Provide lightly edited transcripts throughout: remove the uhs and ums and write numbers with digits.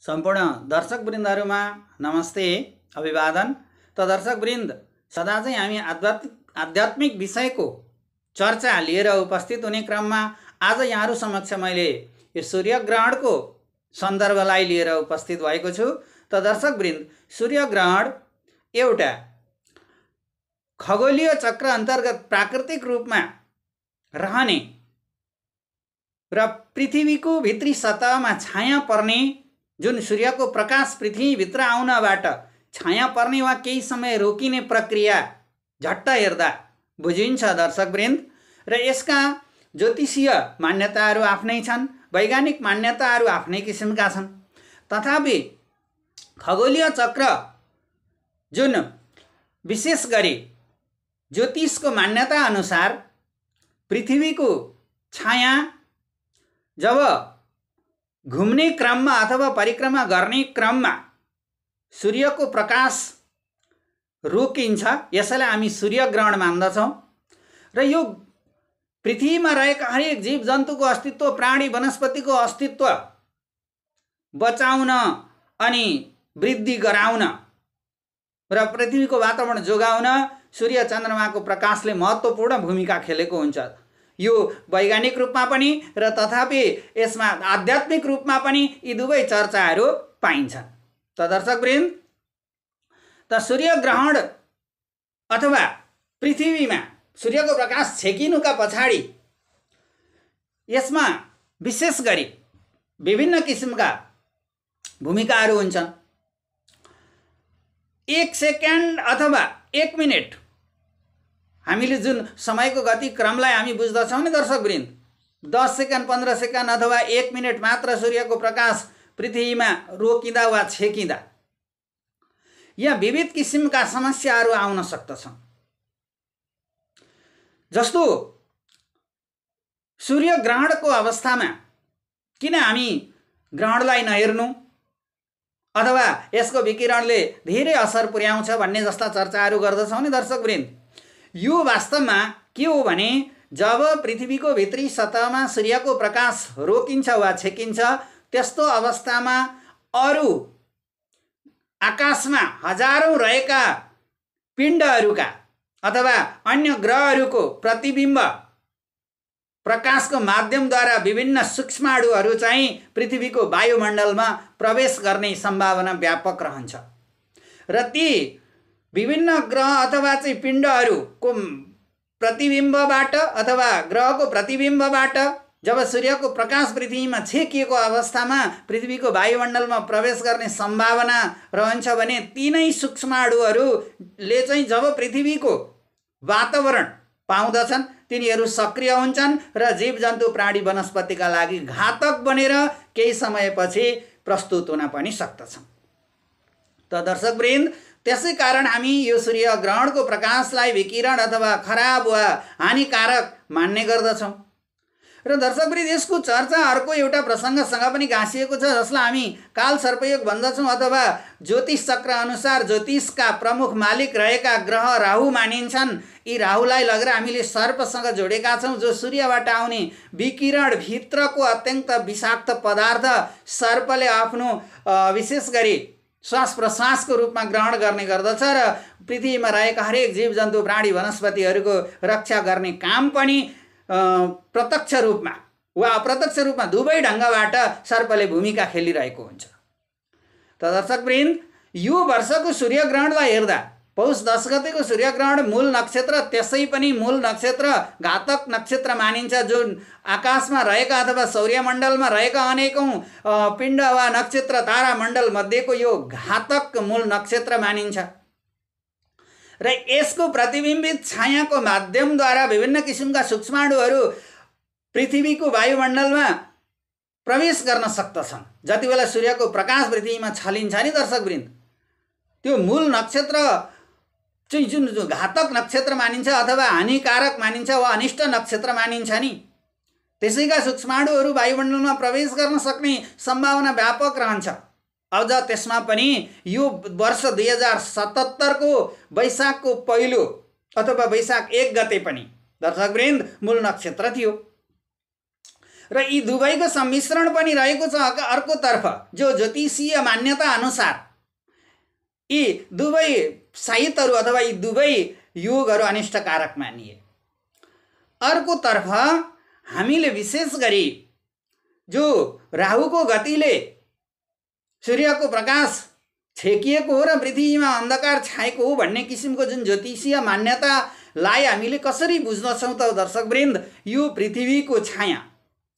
सम्पूर्ण दर्शकवृन्दहरुमा नमस्ते अभिवादन। त दर्शकवृन्द, सदा चाहिँ हामी आध्यात्मिक विषयको चर्चा लिएर उपस्थित हुने क्रममा आज यहाँहरु समक्ष मैले यो सूर्यग्रहणको सन्दर्भलाई लिएर उपस्थित भएको छु। त दर्शकवृन्द, सूर्यग्रहण एउटा खगोलीय चक्र अन्तर्गत प्राकृतिक रूपमा रहने र पृथ्वीको भित्री सतहमा छाया पर्ने, जुन सूर्यको प्रकाश पृथ्वीभित्र आउनबाट छाया पर्ने वा केही समय रोकिने प्रक्रिया झट्ट हेर्दा बुझिन्छ दर्शकवृन्द। र यसका ज्योतिषीय मान्यताहरू आफ्नै छन्, वैज्ञानिक मान्यताहरू आफ्नै किसिमका छन्। तथापि खगोलीय चक्र जुन विशेष गरी ज्योतिषको मान्यता अनुसार पृथ्वीको छाया जब घुम्ने क्रममा अथवा परिक्रमा गर्ने क्रममा सूर्यको प्रकाश रोकिन्छ, यसैलाई हामी सूर्यग्रहण मान्दछौँ। र यो पृथ्वीमा रहेका हरेक जीव जन्तुको अस्तित्व, प्राणी वनस्पतिको अस्तित्व बचाउन अनि वृद्धि गराउन र पृथ्वीको वातावरण जोगाउन सूर्य चन्द्रमाको प्रकाशले महत्त्वपूर्ण भूमिका खेलेको हुन्छ। यो वैज्ञानिक रूपमा पनि र तथापि यसमा आध्यात्मिक रूपमा पनि यी दुवै चर्चाहरू पाइन्छन्। त दर्शकवृन्द, त सूर्यग्रहण अथवा पृथ्वीमा सूर्यको प्रकाश छेकिनुका पछाडि यसमा विशेष गरी विभिन्न किसिमका भूमिकाहरू हुन्छन्। 1 सेकेन्ड अथवा 1 मिनेट हामीले जुन समयको गति क्रमलाई हामी बुझ्दछौँ नि दर्शकवृन्द, 10 सेकेन्ड 15 सेकेन्ड अथवा 1 मिनेट मात्र सूर्यको प्रकाश पृथ्वीमा रोकिँदा वा छेकिँदा यहाँ विविध किसिमका समस्याहरू आउन सक्दछन्। जस्तो सूर्यग्रहणको अवस्थामा किन हामी ग्रहणलाई नहेर्नु अथवा यसको विकिरणले धेरै असर पुर्याउँछ भन्ने जस्ता चर्चाहरू गर्दछौँ नि दर्शकवृन्द। यो वास्तवमा के हो भने जब पृथ्वीको भित्री सतहमा सूर्यको प्रकाश रोकिन्छ वा छेकिन्छ, त्यस्तो अवस्थामा अरू आकाशमा हजारौं रहेका पिण्डहरूका अथवा अन्य ग्रहहरूको प्रतिबिम्ब प्रकाशको माध्यमद्वारा विभिन्न सूक्ष्माणुहरू चाहिँ पृथ्वीको वायुमण्डलमा प्रवेश गर्ने सम्भावना व्यापक रहन्छ। र ती विभिन्न ग्रह अथवा चाहिँ पिण्डहरूको प्रतिबिम्बबाट अथवा ग्रहको प्रतिबिम्बबाट जब सूर्यको प्रकाश पृथ्वीमा छेकिएको अवस्थामा पृथ्वीको वायुमण्डलमा प्रवेश गर्ने सम्भावना रहन्छ भने तीनै सूक्ष्माणुहरूले चाहिँ जब पृथ्वीको वातावरण पाउँदछन् तिनीहरू सक्रिय हुन्छन् र जीवजन्तु प्राणी वनस्पतिका लागि घातक बनेर केही समयपछि प्रस्तुत हुन पनि सक्दछन्। त दर्शकवृन्द, त्यसै कारण हामी यो सूर्यग्रहणको प्रकाशलाई विकिरण अथवा खराब वा हानिकारक मान्ने गर्दछौँ। र दर्शकवृन्द, यसको चर्चा अर्को एउटा प्रसङ्गसँग पनि गाँसिएको छ, जसलाई हामी काल सर्पयोग भन्दछौँ अथवा ज्योतिष चक्र अनुसार ज्योतिषका प्रमुख मालिक रहेका ग्रह राहु मानिन्छन्। यी राहुलाई लगेर हामीले सर्पसँग जोडेका छौँ, जो सूर्यबाट आउने विकिरण भित्रको अत्यन्त विषाक्त पदार्थ सर्पले आफ्नो विशेष गरी श्वास प्रश्वासको रूपमा ग्रहण गर्ने गर्दछ र पृथ्वीमा रहेका हरेक जीवजन्तु प्राणी वनस्पतिहरूको रक्षा गर्ने काम पनि प्रत्यक्ष रूपमा वा अप्रत्यक्ष रूपमा दुवै ढङ्गबाट सर्पले भूमिका खेलिरहेको हुन्छ। त दर्शकवृन्द, यो वर्षको सूर्यग्रहणलाई हेर्दा पौष 10 गतेको सूर्यग्रहण मूल नक्षत्र, त्यसै पनि मूल नक्षत्र घातक नक्षत्र मानिन्छ, जुन आकाशमा रहेका अथवा सौर्यमण्डलमा रहेका अनेकौं पिण्ड वा नक्षत्र तारामण्डल मध्येको यो घातक मूल नक्षत्र मानिन्छ। र यसको प्रतिबिम्बित छायाको माध्यमद्वारा विभिन्न किसिमका सूक्ष्माणुहरू पृथ्वीको वायुमण्डलमा प्रवेश गर्न सक्दछन्। जति बेला सूर्यको प्रकाश पृथ्वीमा छलिन्छ नि दर्शकवृन्द, त्यो मूल नक्षत्र चाहिँ जुन घातक नक्षत्र मानिन्छ अथवा हानिकारक मानिन्छ वा अनिष्ट नक्षत्र मानिन्छ नि, त्यसैका सूक्ष्माणुहरू वायुमण्डलमा प्रवेश गर्न सक्ने सम्भावना व्यापक रहन्छ। अझ त्यसमा पनि यो वर्ष 2077 को वैशाखको पहिलो अथवा वैशाख 1 गते पनि दर्शकवृन्द मूल नक्षत्र थियो। र यी दुवैको सम्मिश्रण पनि रहेको छ अर्कोतर्फ जो ज्योतिषीय मान्यता अनुसार यी दुवै साहित्यहरू अथवा यी दुवै युगहरू अनिष्टकारक मानिए। अर्कोतर्फ हामीले विशेष गरी जो राहुको गतिले सूर्यको प्रकाश छेकिएको हो र पृथ्वीमा अन्धकार छाएको हो भन्ने किसिमको जुन ज्योतिषीय मान्यतालाई हामीले कसरी बुझ्दछौँ त दर्शकवृन्द? यो पृथ्वीको छाया,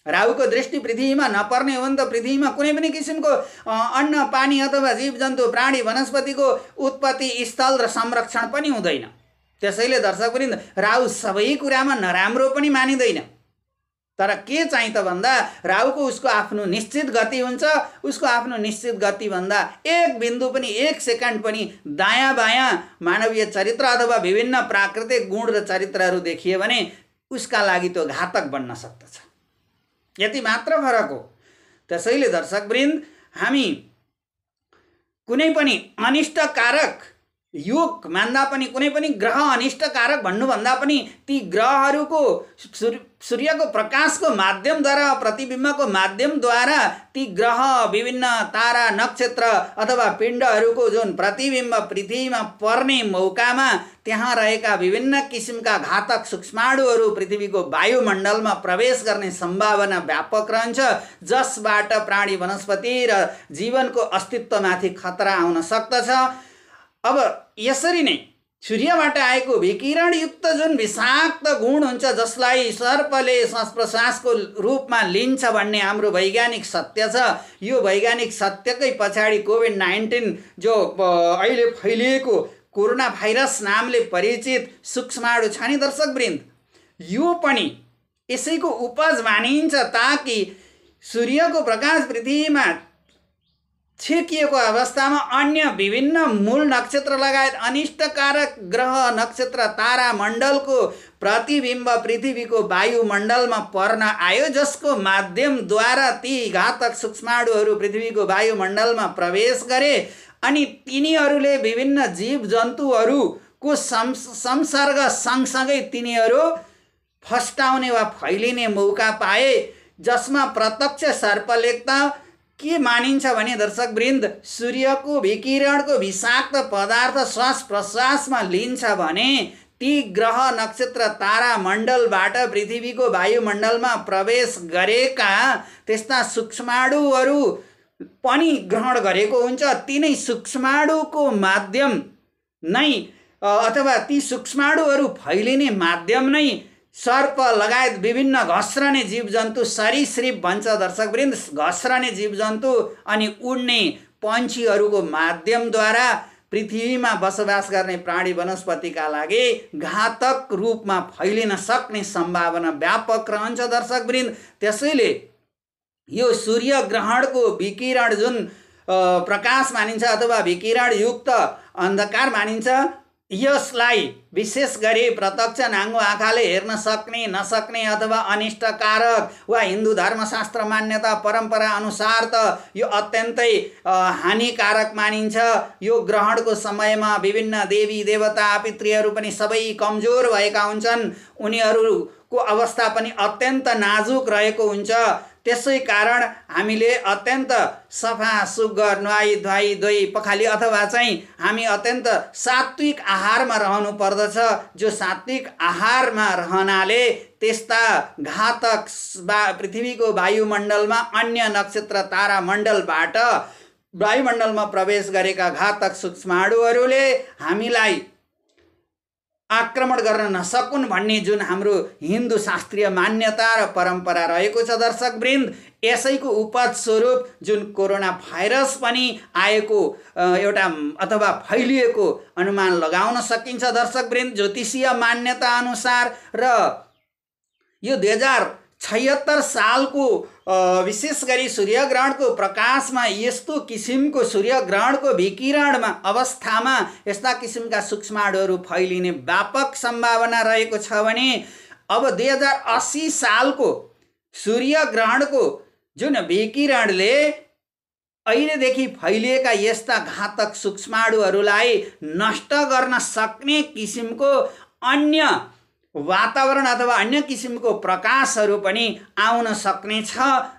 राहुको दृष्टि पृथ्वीमा नपर्ने हो नि त पृथ्वीमा कुनै पनि किसिमको अन्न पानी अथवा जीवजन्तु प्राणी वनस्पतिको उत्पत्ति स्थल र संरक्षण पनि हुँदैन। त्यसैले दर्शकवृन्द राहु सबै कुरामा नराम्रो पनि मानिँदैन। तर के चाहिँ त भन्दा राहुको उसको आफ्नो निश्चित गति हुन्छ, उसको आफ्नो निश्चित गति भन्दा एक बिन्दु पनि एक सेकेन्ड पनि दायाँ बायाँ मानवीय चरित्र अथवा विभिन्न प्राकृतिक गुण र चरित्रहरू देखिए भने उसका लागि त्यो घातक बन्न सक्दछ। यति मात्र फरक हो। त्यसैले दर्शकवृन्द हामी कुनै पनि अनिष्टकारक योग मान्दा पनि कुनै पनि ग्रह अनिष्टकारक भन्नुभन्दा पनि ती ग्रहहरूको सूर्यको प्रकाशको माध्यमद्वारा प्रतिबिम्बको माध्यमद्वारा ती ग्रह विभिन्न तारा नक्षत्र अथवा पिण्डहरूको जुन प्रतिबिम्ब पृथ्वीमा पर्ने मौकामा त्यहाँ रहेका विभिन्न किसिमका घातक सूक्ष्माणुहरू पृथ्वीको वायुमण्डलमा प्रवेश गर्ने सम्भावना व्यापक रहन्छ, जसबाट प्राणी वनस्पति र जीवनको अस्तित्वमाथि खतरा आउन सक्दछ। अब यसरी नै सूर्यबाट आएको विकिरणयुक्त जुन विषाक्त गुण हुन्छ जसलाई सर्पले श्वास प्रश्वासको रूपमा लिन्छ भन्ने हाम्रो वैज्ञानिक सत्य छ। यो वैज्ञानिक सत्यकै पछाडि कोभिड-19 जो अहिले फैलिएको कोरोना भाइरस नामले परिचित सूक्ष्माणु छ नि दर्शकवृन्द, यो पनि यसैको उपज मानिन्छ ताकि सूर्यको प्रकाश पृथ्वीमा छेकिएको अवस्थामा अन्य विभिन्न मूल नक्षत्र लगायत अनिष्टकारक ग्रह नक्षत्र तारा मण्डलको प्रतिबिम्ब पृथ्वीको वायुमण्डलमा पर्न आयो, जसको माध्यमद्वारा ती घातक सूक्ष्माणुहरू पृथ्वीको वायुमण्डलमा प्रवेश गरे अनि तिनीहरूले विभिन्न जीव जन्तुहरूको संसर्ग सँगसँगै तिनीहरू फस्टाउने वा फैलिने मौका पाए, जसमा प्रत्यक्ष सर्पलेखता के मानिन्छ भने दर्शकवृन्द सूर्यको विकिरणको विषाक्त पदार्थ श्वास प्रश्वासमा लिन्छ भने ती ग्रह नक्षत्र तारा मण्डलबाट पृथ्वीको वायुमण्डलमा प्रवेश गरेका त्यस्ता सूक्ष्माणुहरू पनि ग्रहण गरेको हुन्छ। तिनै सूक्ष्माणुको माध्यम नै अथवा ती सूक्ष्माणुहरू फैलिने माध्यम नै सर्प लगायत विभिन्न घस्रने जीवजन्तु सरीसृप भन्छ दर्शकवृन्द, घस्रने जीवजन्तु अनि उड्ने पन्छीहरूको माध्यमद्वारा पृथ्वीमा बसोबास गर्ने प्राणी वनस्पतिका लागि घातक रूपमा फैलिन सक्ने सम्भावना व्यापक रहन्छ दर्शकवृन्द। त्यसैले यो सूर्य ग्रहणको विकिरण जुन प्रकाश मानिन्छ अथवा विकिरणयुक्त अन्धकार मानिन्छ, यसलाई विशेष गरी प्रत्यक्ष नाङ्गो आँखाले हेर्न सक्ने नसक्ने अथवा अनिष्टकारक वा हिन्दू धर्मशास्त्र मान्यता परम्परा अनुसार त यो अत्यन्तै हानिकारक मानिन्छ। यो ग्रहणको समयमा विभिन्न देवी देवता पितृहरू पनि सबै कमजोर भएका हुन्छन्, उनीहरूको अवस्था पनि अत्यन्त नाजुक रहेको हुन्छ। त्यसै कारण हामीले अत्यन्त सफा सुग्घर नुहाई धुवाई धोई पखाली अथवा चाहिँ हामी अत्यन्त सात्विक आहारमा रहनु पर्दछ, जो सात्विक आहारमा रहनाले त्यस्ता घातक पृथ्वीको वायुमण्डलमा अन्य नक्षत्र तारा मण्डलबाट वायुमण्डलमा प्रवेश गरेका घातक सूक्ष्माणुहरूले हामीलाई आक्रमण गर्न नसकुन् भन्ने जुन हाम्रो हिन्दू शास्त्रीय मान्यता र परम्परा रहेको छ दर्शकवृन्द, यसैको उपज स्वरूप जुन कोरोना भाइरस पनि आएको एउटा अथवा फैलिएको अनुमान लगाउन सकिन्छ दर्शकवृन्द ज्योतिषीय मान्यता अनुसार। र यो 2076 सालको विशेष गरी सूर्यग्रहणको प्रकाशमा यस्तो किसिमको सूर्यग्रहणको विकिरणमा अवस्थामा यस्ता किसिमका सूक्ष्माणुहरू फैलिने व्यापक सम्भावना रहेको छ भने अब 2080 सालको सूर्यग्रहणको जुन विकिरणले अहिलेदेखि फैलिएका यस्ता घातक सूक्ष्माणुहरूलाई नष्ट गर्न सक्ने किसिमको अन्य वातावरण अथवा अन्य किसिमको प्रकाशहरू पनि आउन सक्नेछ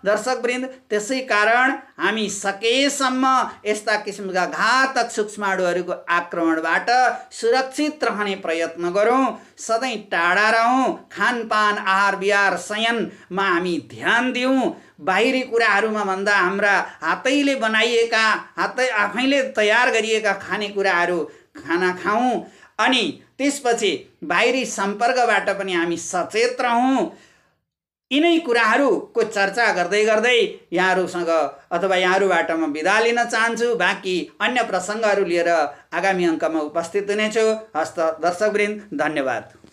दर्शकवृन्द। त्यसै कारण हामी सकेसम्म यस्ता किसिमका घातक सूक्ष्माणुहरूको आक्रमणबाट सुरक्षित रहने प्रयत्न गरौँ, सधैँ टाढा रहौँ। खानपान, आहार विहार, शयनमा हामी ध्यान दिउँ। बाहिरी कुराहरूमा भन्दा हाम्रा हातैले बनाइएका, आफैले तयार गरिएका खानेकुराहरू खाना खाऊँ। अनि त्यसपछि बाहिरी सम्पर्कबाट पनि हामी सचेत रहौँ। यिनै कुराहरूको चर्चा गर्दै गर्दै यहाँहरूसँग अथवा यहाँहरूबाट म बिदा लिन चाहन्छु। बाँकी अन्य प्रसङ्गहरू लिएर आगामी अङ्कमा उपस्थित हुनेछु। हस्त दर्शकवृन्द, धन्यवाद।